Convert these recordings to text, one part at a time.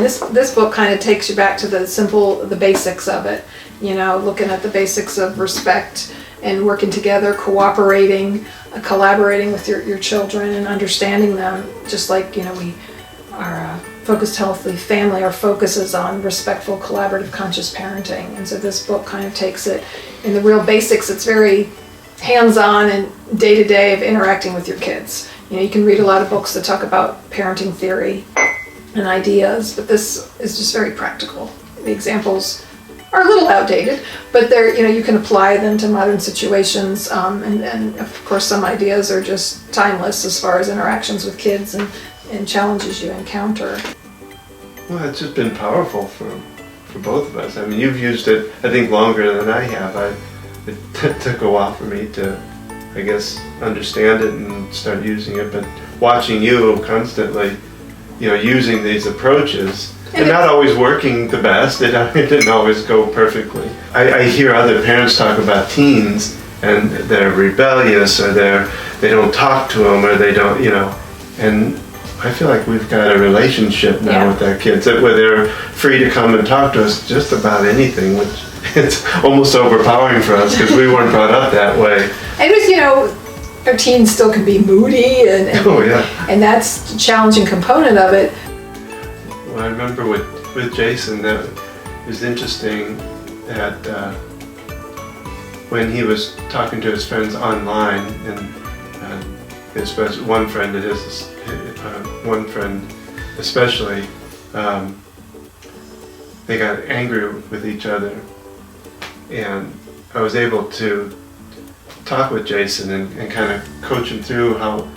And this book kind of takes you back to the basics of it. You know, looking at the basics of respect and working together, cooperating, collaborating with your children and understanding them. Just like, you know, we are Focused Healthy Family, our focus is on respectful, collaborative, conscious parenting. And so this book kind of takes it in the real basics. It's very hands-on and day-to-day of interacting with your kids. You know, you can read a lot of books that talk about parenting theory and ideas, but this is just very practical. The examples are a little outdated, but they're, you know, you can apply them to modern situations, and of course some ideas are just timeless as far as interactions with kids and challenges you encounter. Well, it's just been powerful for both of us. I mean, you've used it, I think, longer than I have. It took a while for me to, I guess, understand it and start using it, but watching you constantly, you know, using these approaches, and not always working the best. It didn't always go perfectly. I hear other parents talk about teens, and they're rebellious, or they don't talk to them, or they don't, you know, and I feel like we've got a relationship now with our kids where they're free to come and talk to us just about anything, which it's almost overpowering for us because we weren't brought up that way. And with, you know, our teens still can be moody, and and that's a challenging component of it. Well, I remember with Jason, that it was interesting that when he was talking to his friends online, and one friend of his, one friend especially, they got angry with each other, and I was able to talk with Jason and kind of coach him through how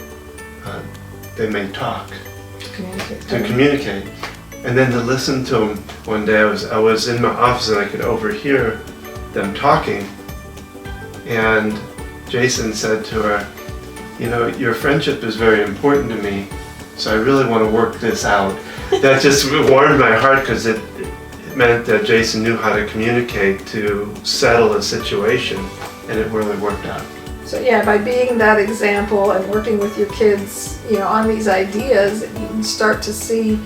they may talk to communicate, and then to listen to them. One day I was in my office and I could overhear them talking, and Jason said to her, "You know, your friendship is very important to me, so I really want to work this out." That just warmed my heart, because it meant that Jason knew how to communicate to settle a situation, and it really worked out. So yeah, by being that example and working with your kids, you know, on these ideas, you can start to see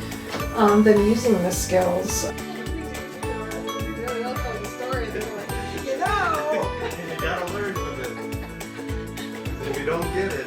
them using the skills. You gotta learn from it. If you don't get it,